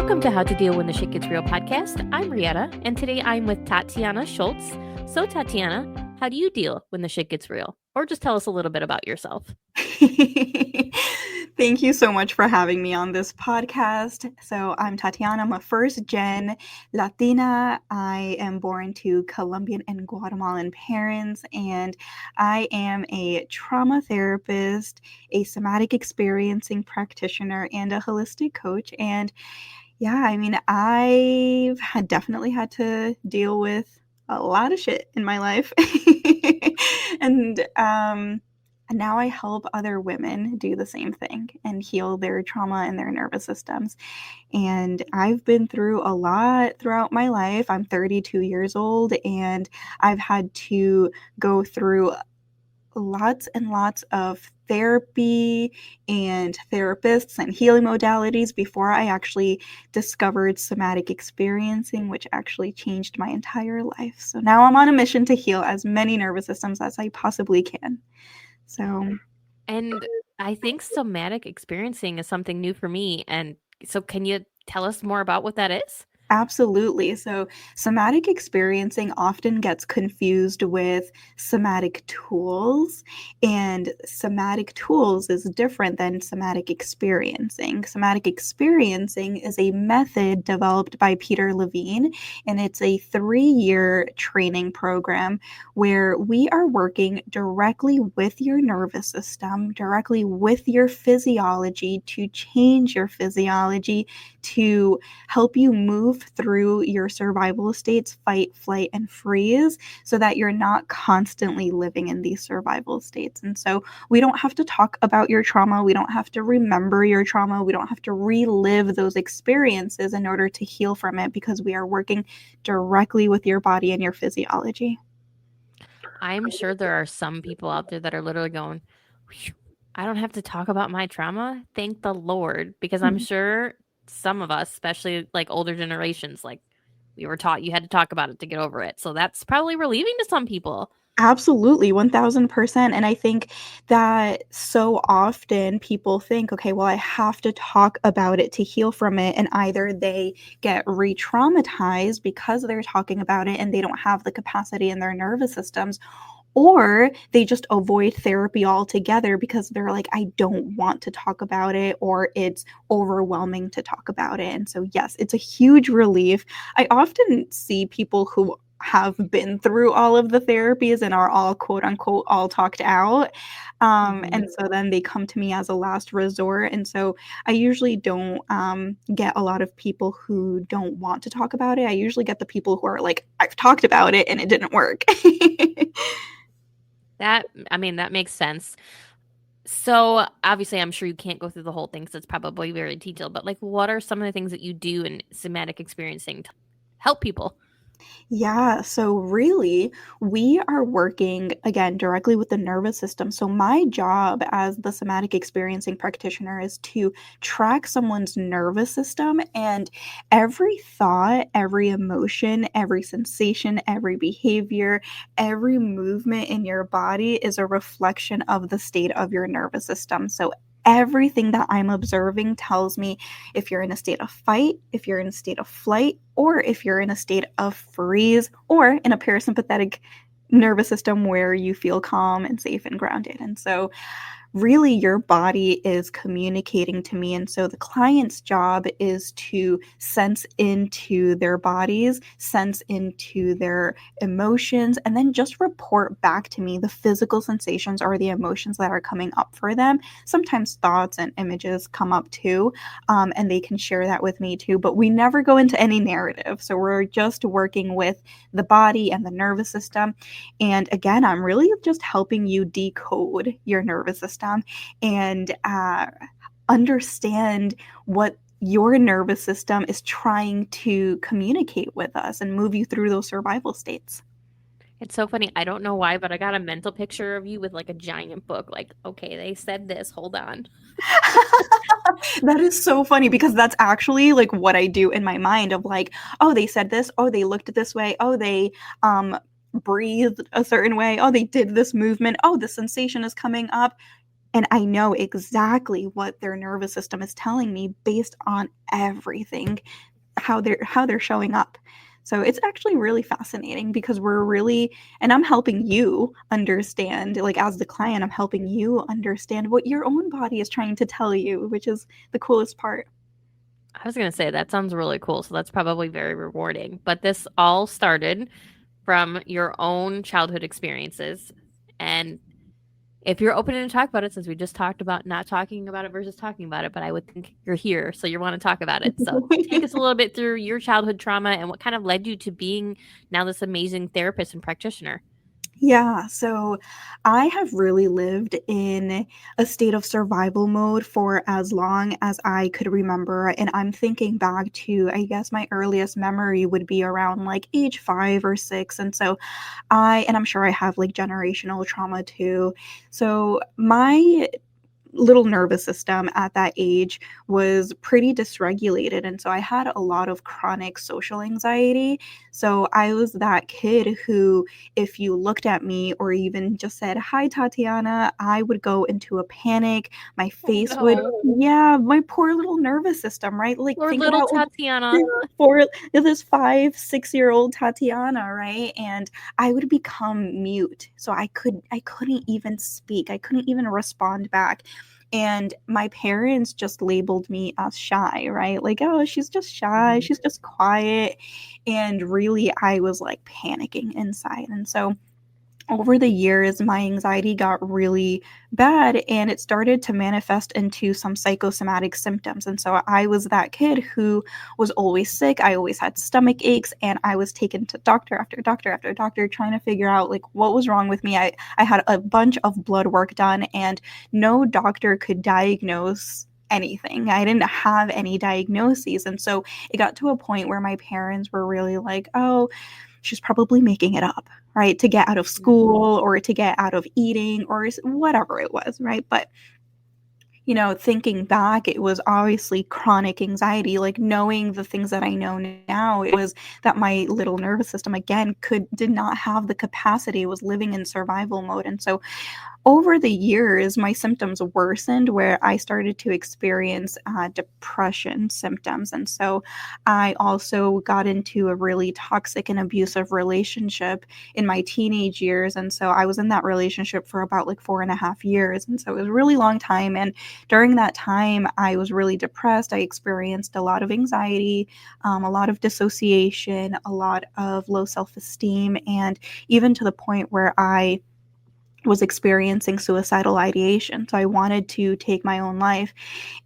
Welcome to How to Deal When the Shit Gets Real podcast. I'm Rietta, and today I'm with Tatiana Szulc. So, Tatiana, how do you deal when the shit gets real? Or just tell us a little bit about yourself. Thank you so much for having me on this podcast. So I'm Tatiana. I'm a first-gen Latina. I am born to Colombian and Guatemalan parents, and I am a trauma therapist, a somatic experiencing practitioner, and a holistic coach. And yeah, I mean, I've definitely had to deal with a lot of shit in my life. And now I help other women do the same thing and heal their trauma and their nervous systems. And I've been through a lot throughout my life. I'm 32 years old, and I've had to go through lots and lots of therapy and therapists and healing modalities before I actually discovered somatic experiencing, which actually changed my entire life. So now I'm on a mission to heal as many nervous systems as I possibly can. And I think somatic experiencing is something new for me. And so can you tell us more about what that is? Absolutely. So, somatic experiencing often gets confused with somatic tools, and somatic tools is different than somatic experiencing. Somatic experiencing is a method developed by Peter Levine, and it's a 3-year training program where we are working directly with your nervous system, directly with your physiology to change your physiology, to help you move through your survival states, fight, flight, and freeze, so that you're not constantly living in these survival states. And so we don't have to talk about your trauma. We don't have to remember your trauma. We don't have to relive those experiences in order to heal from it, because we are working directly with your body and your physiology. I'm sure there are some people out there that are literally going, I don't have to talk about my trauma. Thank the Lord. Because I'm sure some of us, especially like older generations, like we were taught you had to talk about it to get over it. So that's probably relieving to some people. Absolutely, 1000%. And I think that so often people think, okay, well, I have to talk about it to heal from it. And either they get re traumatized because they're talking about it and they don't have the capacity in their nervous systems, or they just avoid therapy altogether because they're like, I don't want to talk about it, or it's overwhelming to talk about it. And so, yes, it's a huge relief. I often see people who have been through all of the therapies and are all quote unquote all talked out. And so then they come to me as a last resort. And so I usually don't get a lot of people who don't want to talk about it. I usually get the people who are like, I've talked about it and it didn't work. That makes sense. So obviously, I'm sure you can't go through the whole thing because it's probably very detailed. But like, what are some of the things that you do in somatic experiencing to help people? Yeah, so really, we are working again directly with the nervous system. So, my job as the somatic experiencing practitioner is to track someone's nervous system, and every thought, every emotion, every sensation, every behavior, every movement in your body is a reflection of the state of your nervous system. So, everything that I'm observing tells me if you're in a state of fight, if you're in a state of flight, or if you're in a state of freeze, or in a parasympathetic nervous system where you feel calm and safe and grounded. And so really your body is communicating to me. And so the client's job is to sense into their bodies, sense into their emotions, and then just report back to me the physical sensations or the emotions that are coming up for them. Sometimes thoughts and images come up too, and they can share that with me too, but we never go into any narrative. So we're just working with the body and the nervous system. And again, I'm really just helping you decode your nervous system and understand what your nervous system is trying to communicate with us and move you through those survival states. It's so funny. I don't know why, but I got a mental picture of you with like a giant book. Like, okay, they said this. Hold on. That is so funny because that's actually like what I do in my mind of like, oh, they said this. Oh, they looked this way. Oh, they breathed a certain way. Oh, they did this movement. Oh, the sensation is coming up. and I know exactly what their nervous system is telling me based on everything, how they're showing up. So it's actually really fascinating because we're really, and I'm helping you understand, like as the client, I'm helping you understand what your own body is trying to tell you, which is the coolest part. I was going to say that sounds really cool. So that's probably very rewarding. But this all started from your own childhood experiences. And if you're open to talk about it, since we just talked about not talking about it versus talking about it, but I would think you're here, so you want to talk about it. So take us a little bit through your childhood trauma and what kind of led you to being now this amazing therapist and practitioner. Yeah, so I have really lived in a state of survival mode for as long as I could remember. And I'm thinking back to, I guess my earliest memory would be around like age 5 or 6. And so and I'm sure I have like generational trauma too. So my little nervous system at that age was pretty dysregulated, and so I had a lot of chronic social anxiety. So I was that kid who, if you looked at me or even just said hi Tatiana, I would go into a panic. My Oh face would, no. yeah, my poor little nervous system, right? Like Poor think little about like Tatiana. for this 5 6 year old Tatiana, right? And I would become mute, so I couldn't even speak, I couldn't even respond back. And my parents just labeled me as shy, right? Like, oh, she's just shy, Mhm. she's just quiet. And really, I was like panicking inside. And so over the years, my anxiety got really bad and it started to manifest into some psychosomatic symptoms. And so I was that kid who was always sick. I always had stomach aches and I was taken to doctor after doctor after doctor trying to figure out like what was wrong with me. I had a bunch of blood work done and no doctor could diagnose anything. I didn't have any diagnoses. And so it got to a point where my parents were really like, oh, she's probably making it up, right? To get out of school or to get out of eating or whatever it was, right? But thinking back, it was obviously chronic anxiety. Like knowing the things that I know now, it was that my little nervous system again did not have the capacity. It was living in survival mode. And so over the years, my symptoms worsened where I started to experience depression symptoms. And so I also got into a really toxic and abusive relationship in my teenage years. And so I was in that relationship for about like 4.5 years. And so it was a really long time. And during that time, I was really depressed. I experienced a lot of anxiety, a lot of dissociation, a lot of low self esteem, and even to the point where I was experiencing suicidal ideation. So I wanted to take my own life.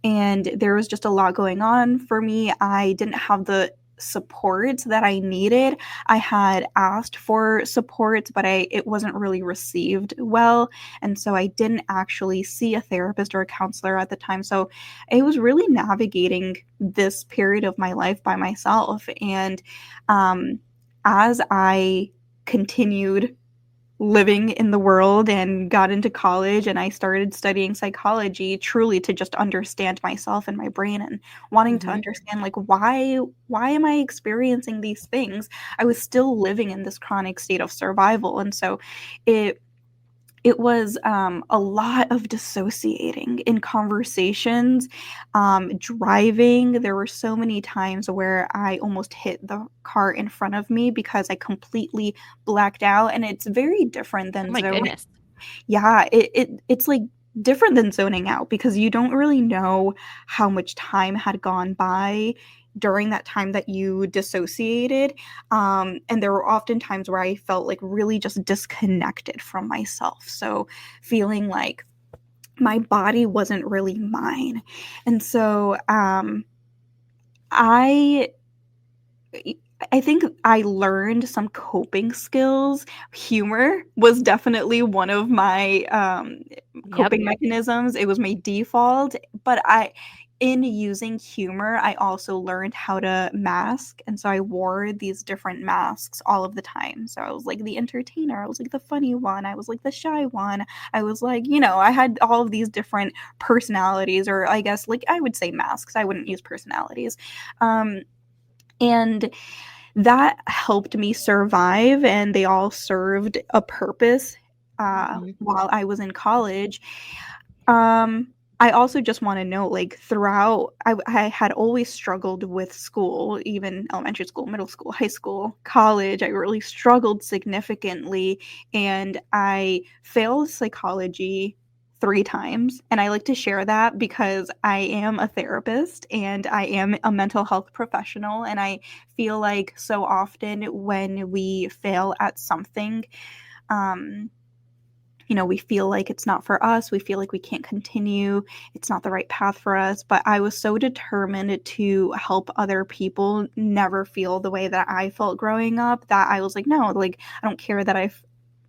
And there was just a lot going on for me. I didn't have the support that I needed. I had asked for support, but it wasn't really received well. And so I didn't actually see a therapist or a counselor at the time. So I was really navigating this period of my life by myself. And as I continued living in the world and got into college and I started studying psychology truly to just understand myself and my brain and wanting to Mhm. understand like why am I experiencing these things. I was still living in this chronic state of survival, and so it it was a lot of dissociating in conversations, driving. There were so many times where I almost hit the car in front of me because I completely blacked out, and it's very different Oh than my zoning. goodness. Yeah, it's like different than zoning out because you don't really know how much time had gone by during that time that you dissociated. And there were often times where I felt like really just disconnected from myself. So feeling like my body wasn't really mine. And so I I think I learned some coping skills. Humor was definitely one of my Yep. coping mechanisms. It was my default, but in using humor, I also learned how to mask. And so I wore these different masks all of the time. So I was like the entertainer, I was like the funny one, I was like the shy one. I was like, I had all of these different personalities, or I guess like I would say masks. I wouldn't use personalities. And that helped me survive, and they all served a purpose Mhm. while I was in college. I also just want to know, like, throughout, I had always struggled with school, even elementary school, middle school, high school, college. I really struggled significantly, and I failed psychology 3 times. And I like to share that because I am a therapist and I am a mental health professional. And I feel like so often when we fail at something, um, we feel like it's not for us. We feel like we can't continue. It's not the right path for us. But I was so determined to help other people never feel the way that I felt growing up that I was like, no, like, I don't care that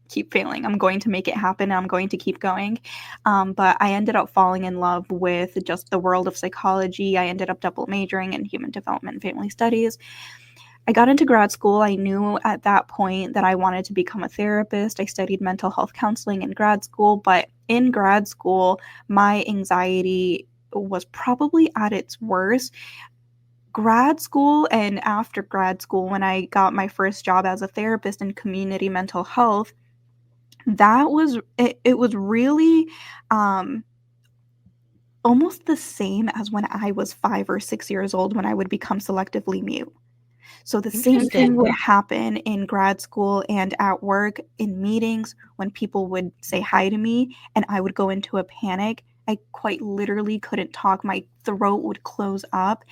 keep failing. I'm going to make it happen. I'm going to keep going. But I ended up falling in love with just the world of psychology. I ended up double majoring in human development and family studies. I got into grad school. I knew at that point that I wanted to become a therapist. I studied mental health counseling in grad school, but in grad school, my anxiety was probably at its worst. Grad school and after grad school, when I got my first job as a therapist in community mental health, it was really um, almost the same as when I was 5 or 6 years old when I would become selectively mute. So the same thing Interesting. would happen in grad school and at work in meetings when people would say hi to me and I would go into a panic. I quite literally couldn't talk. My throat would close up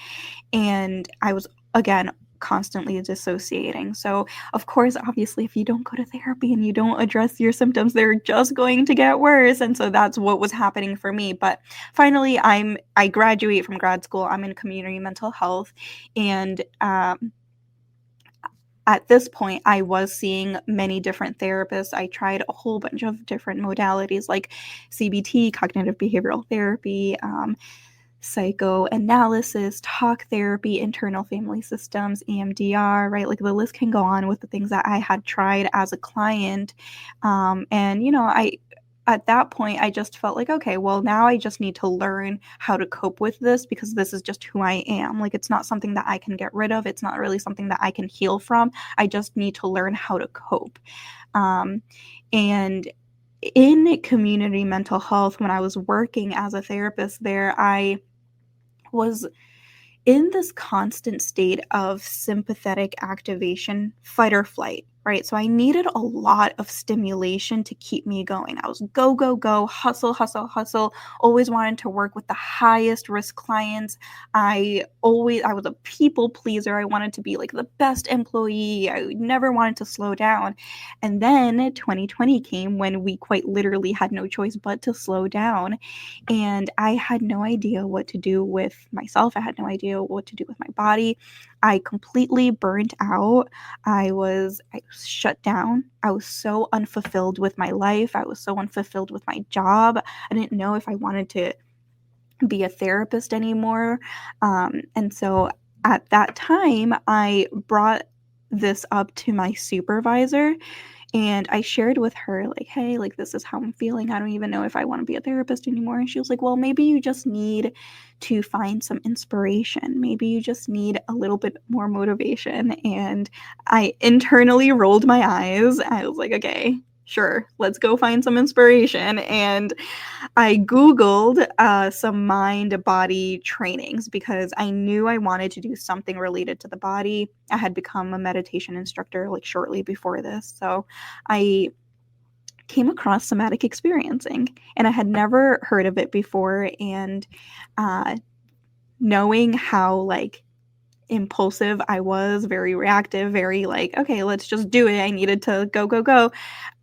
and I was, again, constantly dissociating. So, of course, obviously, if you don't go to therapy and you don't address your symptoms, they're just going to get worse. And so that's what was happening for me. But finally, I graduate from grad school. I'm in community mental health, and at this point, I was seeing many different therapists. I tried a whole bunch of different modalities like CBT, cognitive behavioral therapy, psychoanalysis, talk therapy, internal family systems, EMDR, right? Like the list can go on with the things that I had tried as a client. And, at that point, I just felt like, okay, well, now I just need to learn how to cope with this because this is just who I am. Like, it's not something that I can get rid of. It's not really something that I can heal from. I just need to learn how to cope. Um, and in community mental health, when I was working as a therapist there, I was in this constant state of sympathetic activation, fight or flight, right? So I needed a lot of stimulation to keep me going. I was go, go, go, hustle, hustle, hustle, always wanted to work with the highest risk clients. I was a people pleaser. I wanted to be like the best employee. I never wanted to slow down. And then 2020 came when we quite literally had no choice but to slow down. And I had no idea what to do with myself. I had no idea what to do with my body. I completely burnt out. I was shut down. I was so unfulfilled with my life. I was so unfulfilled with my job. I didn't know if I wanted to be a therapist anymore. And so at that time, I brought this up to my supervisor and I shared with her, like, hey, like, this is how I'm feeling. I don't even know if I want to be a therapist anymore. And she was like, well, maybe you just need to find some inspiration. Maybe you just need a little bit more motivation. And I internally rolled my eyes. I was like, okay, sure, let's go find some inspiration. And I Googled some mind body trainings because I knew I wanted to do something related to the body. I had become a meditation instructor like shortly before this. So I came across somatic experiencing and I had never heard of it before. And uh, knowing how like impulsive I was, very reactive, very like, okay, let's just do it. I needed to go, go, go.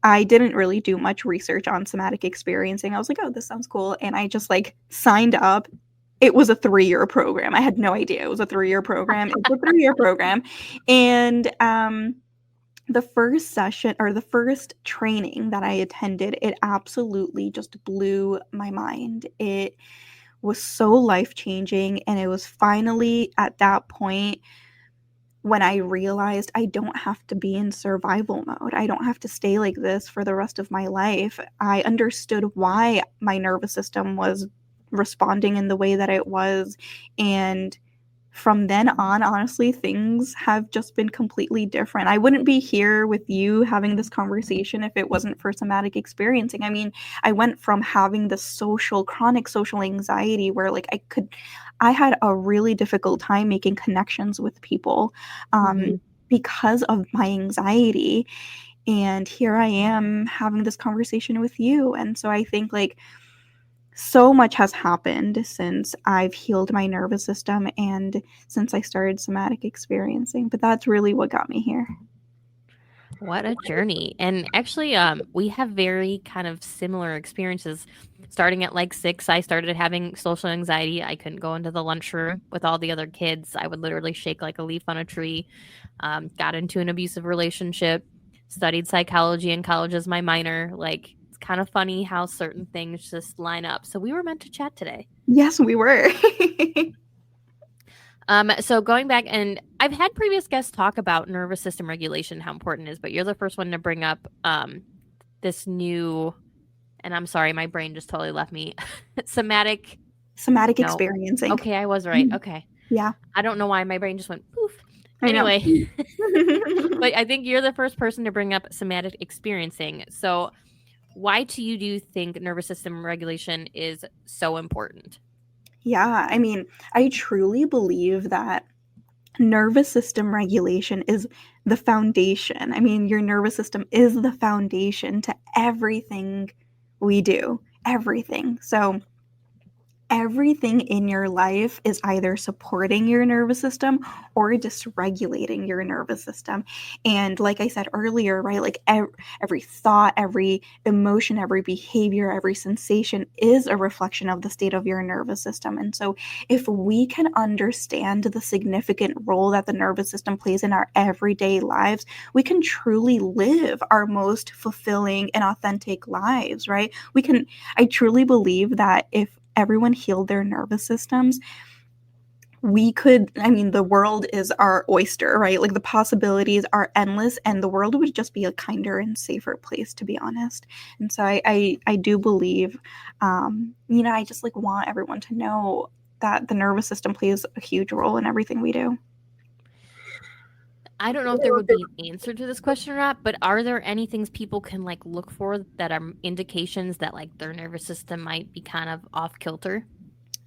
I didn't really do much research on somatic experiencing. I was like, oh, this sounds cool. And I just like signed up. It was a 3-year program. I had no idea it was a 3-year program. It's a 3-year program. And the first session or the first training that I attended, it absolutely just blew my mind. It was so life changing. And it was finally at that point when I realized I don't have to be in survival mode. I don't have to stay like this for the rest of my life. I understood why my nervous system was responding in the way that it was. And from then on, honestly, things have just been completely different. I wouldn't be here with you having this conversation if it wasn't for somatic experiencing. I mean, I went from having the chronic social anxiety where like I had a really difficult time making connections with people Hmm. because of my anxiety. And here I am having this conversation with you. And so I think like so much has happened since I've healed my nervous system and since I started somatic experiencing, but that's really what got me here. What a journey. And actually, we have very kind of similar experiences. Starting at like 6, I started having social anxiety. I couldn't go into the lunchroom with all the other kids. I would literally shake like a leaf on a tree. Got into an abusive relationship, studied psychology in college as my minor. Like, it's kind of funny how certain things just line up. So we were meant to chat today. Yes, we were. So going back, and I've had previous guests talk about nervous system regulation, how important it is, but you're the first one to bring up this new, and I'm sorry, my brain just totally left me. Somatic. Somatic No. experiencing. Okay, I was right. Okay. Yeah, I don't know why my brain just went poof. I know. Anyway, but I think you're the first person to bring up somatic experiencing. So, why do you think nervous system regulation is so important? Yeah, I mean, I truly believe that nervous system regulation is the foundation. I mean, your nervous system is the foundation to everything we do, everything. So, everything in your life is either supporting your nervous system or dysregulating your nervous system. And like I said earlier, right, like every thought, every emotion, every behavior, every sensation is a reflection of the state of your nervous system. And so if we can understand the significant role that the nervous system plays in our everyday lives, we can truly live our most fulfilling and authentic lives, right? I truly believe that if everyone healed their nervous systems, we could, I mean, the world is our oyster, right? Like the possibilities are endless and the world would just be a kinder and safer place, to be honest. And so I do believe, I just like want everyone to know that the nervous system plays a huge role in everything we do. I don't know if there would be an answer to this question or not, but are there any things people can like look for that are indications that like their nervous system might be kind of off kilter?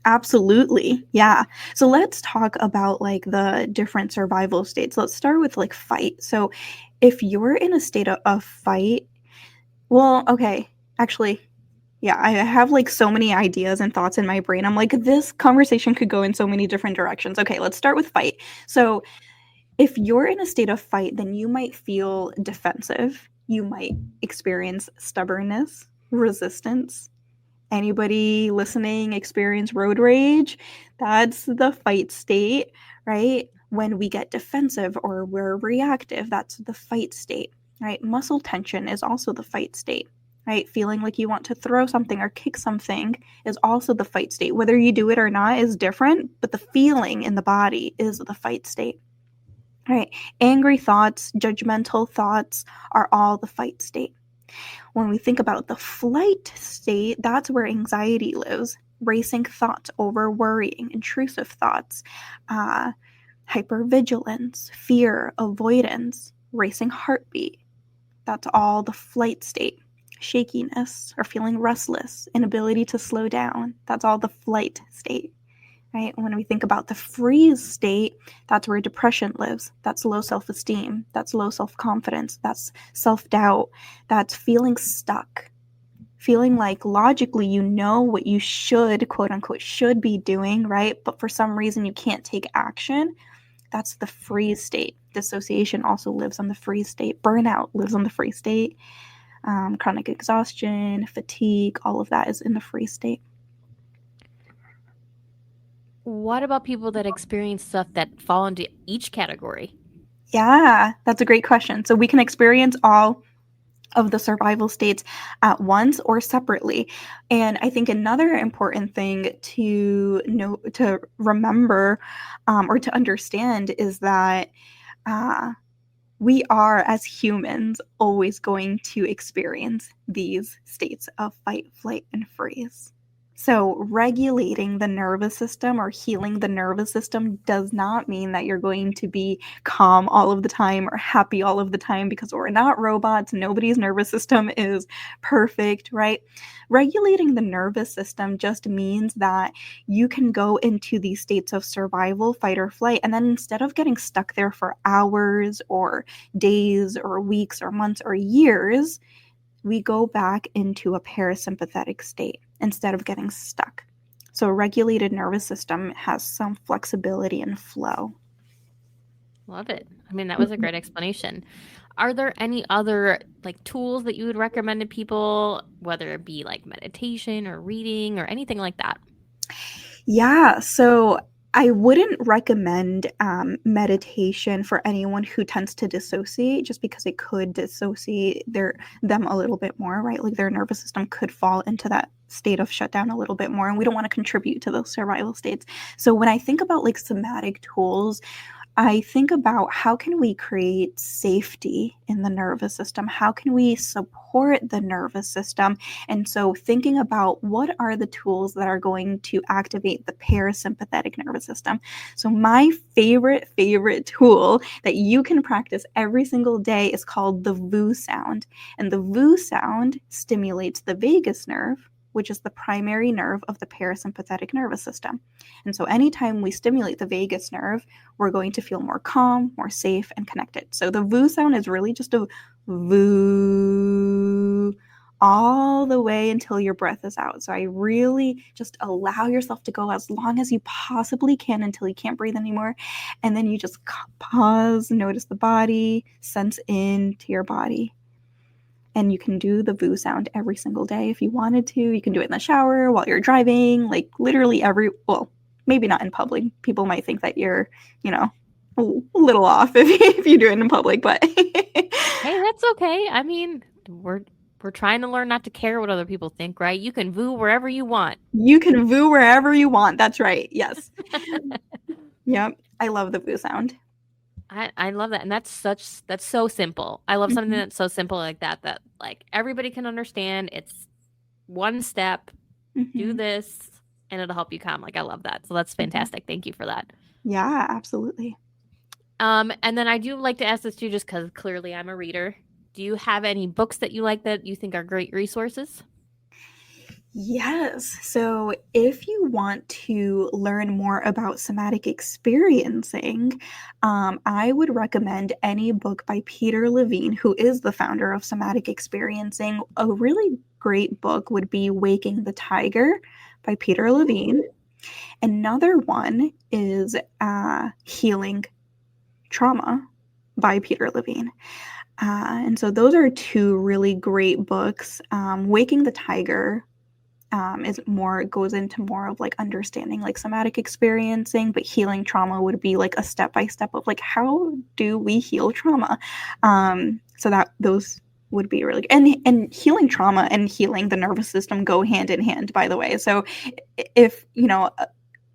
Absolutely. Yeah. So let's talk about like the different survival states. Let's start with like fight. So if you're in a state of fight, well, okay. Actually, yeah, I have like so many ideas and thoughts in my brain. I'm like, this conversation could go in so many different directions. Okay, let's start with fight. So if you're in a state of fight, then you might feel defensive. You might experience stubbornness, resistance. Anybody listening experience road rage? That's the fight state, right? When we get defensive or we're reactive, that's the fight state, right? Muscle tension is also the fight state, right? Feeling like you want to throw something or kick something is also the fight state. Whether you do it or not is different, but the feeling in the body is the fight state, right? Angry thoughts, judgmental thoughts are all the fight state. When we think about the flight state, that's where anxiety lives. Racing thoughts over worrying, intrusive thoughts, uh, hypervigilance, fear, avoidance, racing heartbeat. That's all the flight state. Shakiness or feeling restless, inability to slow down. That's all the flight state, right? When we think about the freeze state, that's where depression lives. That's low self esteem. That's low self confidence. That's self doubt. That's feeling stuck. Feeling like logically you know what you should, quote unquote, should be doing, right? But for some reason you can't take action. That's the freeze state. Dissociation also lives on the freeze state. Burnout lives on the freeze state. Chronic exhaustion, fatigue, all of that is in the freeze state. What about people that experience stuff that fall into each category? Yeah, that's a great question. So we can experience all of the survival states at once or separately. And I think another important thing to know, to remember, or to understand is that uh, we are, as humans, always going to experience these states of fight, flight, and freeze. So, regulating the nervous system or healing the nervous system does not mean that you're going to be calm all of the time or happy all of the time, because we're not robots. Nobody's nervous system is perfect, right? Regulating the nervous system just means that you can go into these states of survival, fight, or flight. And then instead of getting stuck there for hours or days or weeks or months or years, we go back into a parasympathetic state instead of getting stuck. So a regulated nervous system has some flexibility and flow. Love it. I mean, that was a great explanation. Are there any other like tools that you would recommend to people, whether it be like meditation or reading or anything like that? Yeah, so I wouldn't recommend meditation for anyone who tends to dissociate, just because it could dissociate them a little bit more, right? Like their nervous system could fall into that state of shutdown a little bit more, and we don't want to contribute to those survival states. So when I think about like somatic tools, I think about how can we create safety in the nervous system? How can we support the nervous system? And so thinking about what are the tools that are going to activate the parasympathetic nervous system. So my favorite tool that you can practice every single day is called the VU sound. And the VU sound stimulates the vagus nerve, which is the primary nerve of the parasympathetic nervous system. And so anytime we stimulate the vagus nerve, we're going to feel more calm, more safe, and connected. So the VU sound is really just a VU all the way until your breath is out. So I really just allow yourself to go as long as you possibly can until you can't breathe anymore. And then you just pause, notice the body, sense into your body. And you can do the VU sound every single day if you wanted to. You can do it in the shower, while you're driving, like literally well, maybe not in public. People might think that you're, you know, a little off if you do it in public, but Hey, that's okay. I mean, we're trying to learn not to care what other people think, right? You can voo wherever you want. you can VU wherever you want. That's right. Yes. Yep. I love the VU sound. I love that. And that's so simple. I love something Mm-hmm. that's so simple like that like everybody can understand. It's one step, do Mm-hmm. this, and it'll help you calm. Like I love that. So that's Mm-hmm. fantastic. Thank you for that. Yeah, absolutely. And then I do like to ask this too, just because clearly I'm a reader. Do you have any books that you like that you think are great resources? Yes. So if you want to learn more about somatic experiencing, I would recommend any book by Peter Levine, who is the founder of somatic experiencing. A really great book would be Waking the Tiger by Peter Levine. Another one is Healing Trauma by Peter Levine. And so those are two really great books. Waking the Tiger is more goes into more of like understanding like somatic experiencing, but healing trauma would be like a step by step of like how do we heal trauma. So that those would be really good. And healing trauma and healing the nervous system go hand in hand, by the way. So if you know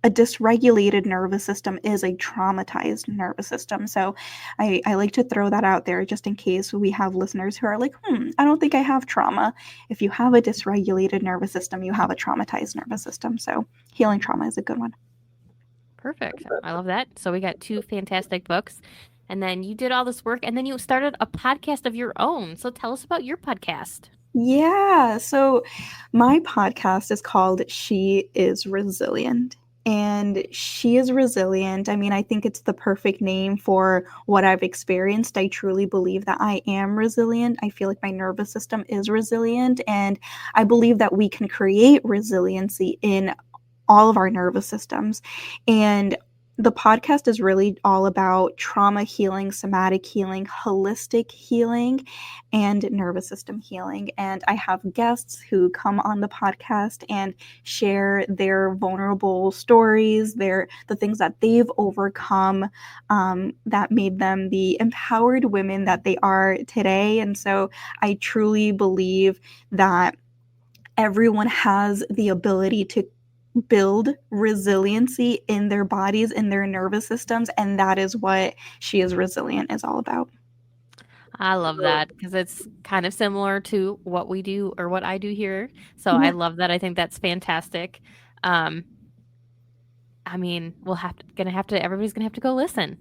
a dysregulated nervous system is a traumatized nervous system. So I like to throw that out there just in case we have listeners who are like, I don't think I have trauma. If you have a dysregulated nervous system, you have a traumatized nervous system. So healing trauma is a good one. Perfect. I love that. So we got two fantastic books. And then you did all this work and then you started a podcast of your own. So tell us about your podcast. Yeah. So my podcast is called She is Resilient. And She is Resilient. I mean, I think it's the perfect name for what I've experienced. I truly believe that I am resilient. I feel like my nervous system is resilient. And I believe that we can create resiliency in all of our nervous systems. And the podcast is really all about trauma healing, somatic healing, holistic healing, and nervous system healing. And I have guests who come on the podcast and share their vulnerable stories, the things that they've overcome that made them the empowered women that they are today. And so I truly believe that everyone has the ability to build resiliency in their bodies, in their nervous systems, and that is what She is Resilient is all about. I love that because it's kind of similar to what we do or what I do here. So I Yeah. love that. I think that's fantastic. Um, I mean, everybody's gonna have to go listen.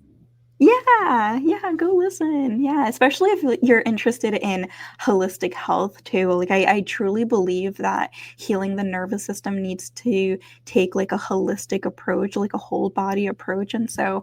Yeah, yeah, go listen. Yeah, especially if you're interested in holistic health too. Like I truly believe that healing the nervous system needs to take like a holistic approach, like a whole body approach. And so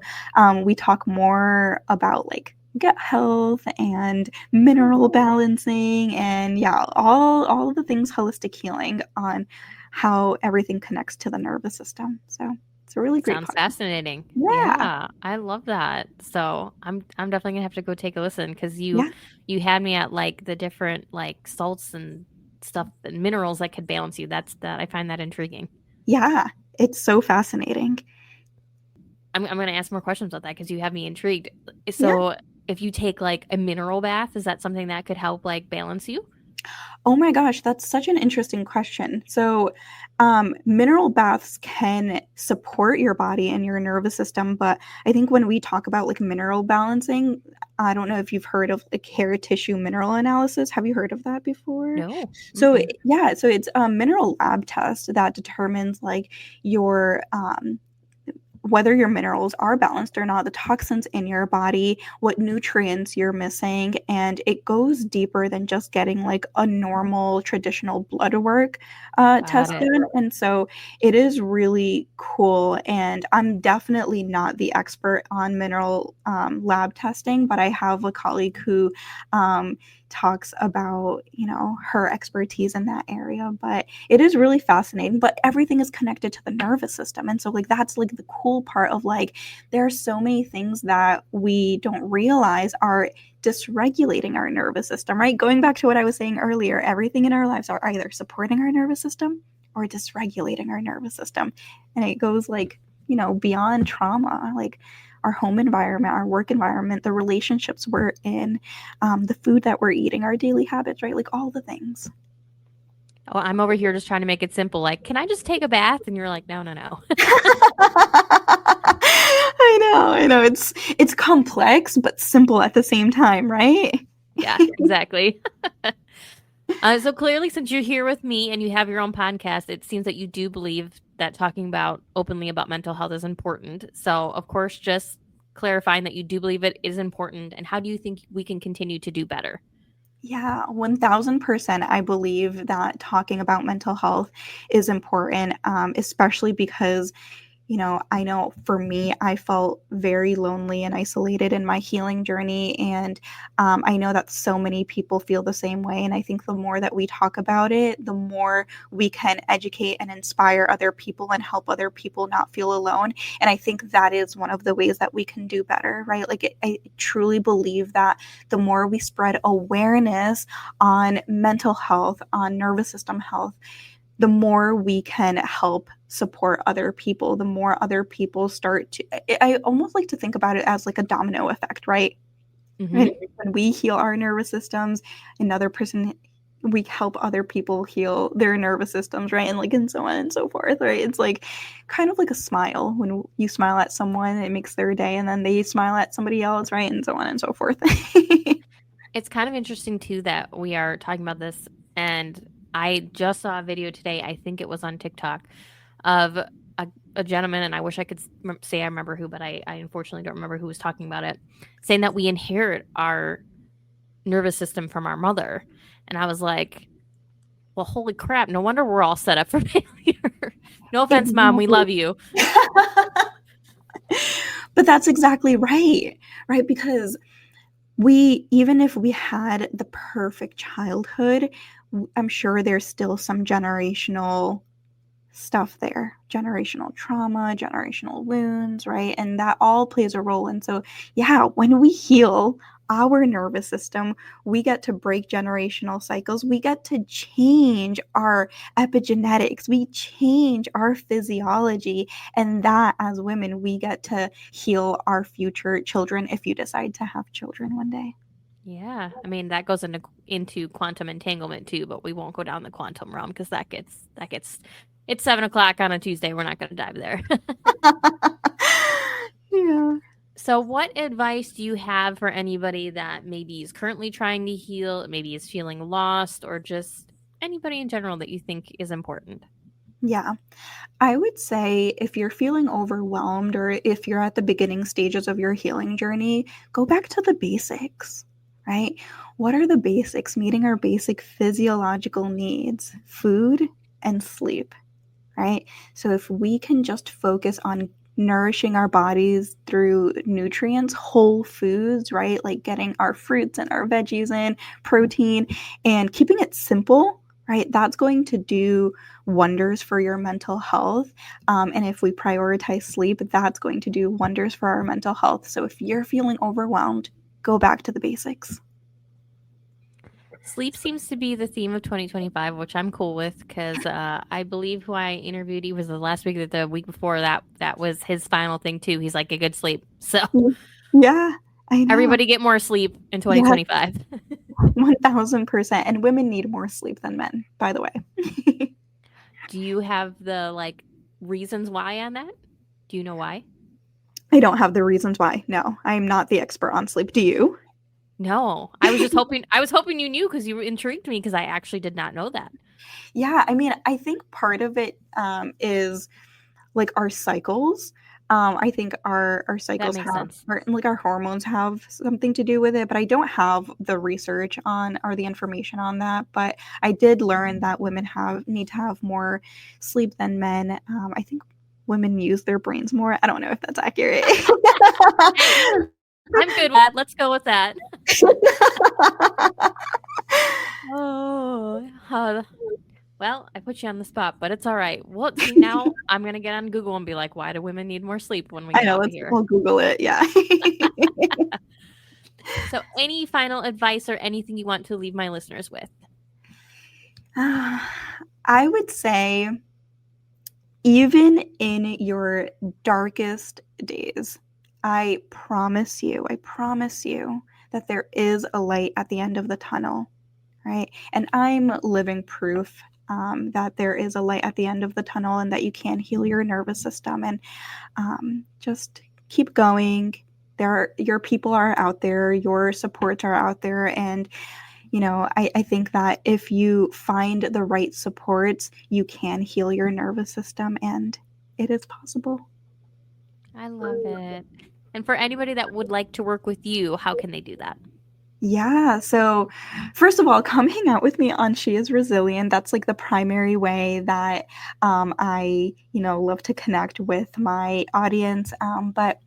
we talk more about like gut health and mineral balancing and yeah, all of the things holistic healing on how everything connects to the nervous system. So it's a really great Sounds podcast. fascinating. Yeah, Yeah, I love that. So I'm definitely gonna have to go take a listen because yeah, you had me at like the different like salts and stuff and minerals that could balance you. That I find that intriguing. yeah. It's so fascinating. I'm gonna ask more questions about that because you have me intrigued. Yeah. So if you take like a mineral bath, is that something that could help like balance you? Oh my gosh, that's such an interesting question. So, mineral baths can support your body and your nervous system, but I think when we talk about like mineral balancing, I don't know if you've heard of like hair tissue mineral analysis. Have you heard of that before? No. So, Mm-mm. yeah, so it's a mineral lab test that determines like your whether your minerals are balanced or not, the toxins in your body, what nutrients you're missing, and it goes deeper than just getting like a normal traditional blood work Got test it. done. And so it is really cool. And I'm definitely not the expert on mineral lab testing, but I have a colleague who um, talks about, you know, her expertise in that area. But it is really fascinating, but everything is connected to the nervous system. And so like that's like the cool part of like there are so many things that we don't realize are dysregulating our nervous system, right? Going back to what I was saying earlier, everything in our lives are either supporting our nervous system or dysregulating our nervous system. And it goes like, you know, beyond trauma, like our home environment, our work environment, the relationships we're in, the food that we're eating, our daily habits, right? Like all the things. Oh, I'm over here just trying to make it simple. Like, can I just take a bath? And you're like, no, no, no. I know. It's complex but simple at the same time, right? Yeah, exactly. So clearly, since you're here with me and you have your own podcast, it seems that you do believe that talking about openly about mental health is important. So, of course, just clarifying that you do believe it is important. And how do you think we can continue to do better? Yeah, 1000%. I believe that talking about mental health is important, especially because you know, I know for me, I felt very lonely and isolated in my healing journey. And I know that so many people feel the same way. And I think the more that we talk about it, the more we can educate and inspire other people and help other people not feel alone. And I think that is one of the ways that we can do better, right? Like, I truly believe that the more we spread awareness on mental health, on nervous system health, the more we can help support other people, the more other people start to. I almost like to think about it as like a domino effect, right? Hmm. When we heal our nervous systems, another person, we help other people heal their nervous systems, right? And so on and so forth, right? It's like kind of like a smile. When you smile at someone, it makes their day, and then they smile at somebody else, right? And so on and so forth. It's kind of interesting, too, that we are talking about this. And I just saw a video today, I think it was on TikTok, of a gentleman, and I wish I could say I remember who, but I unfortunately don't remember who was talking about it, saying that we inherit our nervous system from our mother. And I was like, well, holy crap, no wonder we're all set up for failure. No offense, mom, we Exactly. love you. But that's exactly right, right? Because we, even if we had the perfect childhood, I'm sure there's still some generational stuff there, generational trauma, generational wounds, right? And that all plays a role. And so, yeah, when we heal our nervous system, we get to break generational cycles. We get to change our epigenetics. We change our physiology. And that, as women, we get to heal our future children if you decide to have children one day. Yeah, I mean that goes into quantum entanglement too, but we won't go down the quantum realm because that gets it's 7 o'clock on a Tuesday. We're not going to dive there. Yeah. So, what advice do you have for anybody that maybe is currently trying to heal, maybe is feeling lost, or just anybody in general that you think is important? Yeah. I would say if you're feeling overwhelmed or if you're at the beginning stages of your healing journey, go back to the basics, right? What are the basics? Meeting our basic physiological needs, food and sleep, right? So if we can just focus on nourishing our bodies through nutrients, whole foods, right? Like getting our fruits and our veggies in, protein, and keeping it simple, right? That's going to do wonders for your mental health. And if we prioritize sleep, that's going to do wonders for our mental health. So if you're feeling overwhelmed, go back to the basics. Sleep seems to be the theme of 2025, which I'm cool with because I believe who I interviewed, he was the last week that the week before that was his final thing too. He's like a good sleep. So Yeah, I know. everybody get more sleep in Yeah, 2025. 1000%. And women need more sleep than men, by the way. Do you have the like reasons why on that? Do you know why? I don't have the reasons why. No, I'm not the expert on sleep. Do you? No, I was just hoping. I was hoping you knew because you intrigued me because I actually did not know that. Yeah, I mean, I think part of it is like our cycles. I think our That cycles makes have, sense. or like our hormones have something to do with it, but I don't have the research on or the information on that. But I did learn that women have need to have more sleep than men. I think women use their brains more. I don't know if that's accurate. Hey, I'm good with that. Let's go with that. Oh, well, I put you on the spot, but it's all right. Well, see, now I'm gonna get on Google and be like, why do women need more sleep when we I get know. off of Let's. here? I'll Google it. Yeah. So, any final advice or anything you want to leave my listeners with? I would say, even in your darkest days, I promise you that there is a light at the end of the tunnel, right? And I'm living proof that there is a light at the end of the tunnel and that you can heal your nervous system. And just keep going. Your people are out there, your supports are out there, and I think that if you find the right supports, you can heal your nervous system, and it is possible. I love it. And for anybody that would like to work with you, how can they do that? Yeah. So, first of all, come hang out with me on She is Resilient. That's like the primary way that I love to connect with my audience. But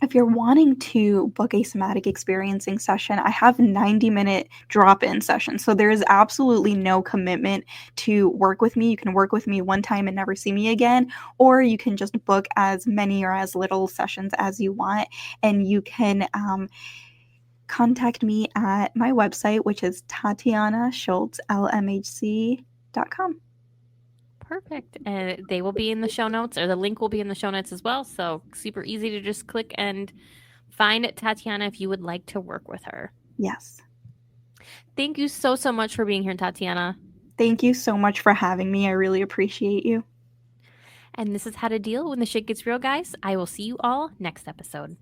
if you're wanting to book a somatic experiencing session, I have 90-minute drop in sessions. So there is absolutely no commitment to work with me. You can work with me one time and never see me again, or you can just book as many or as little sessions as you want. And you can contact me at my website, which is Tatiana Schultz, LMHC.com. Perfect. And they will be in the show notes, or the link will be in the show notes as well. So super easy to just click and find Tatiana if you would like to work with her. Yes. Thank you so, so much for being here, Tatiana. Thank you so much for having me. I really appreciate you. And this is how to deal when the shit gets real, guys. I will see you all next episode.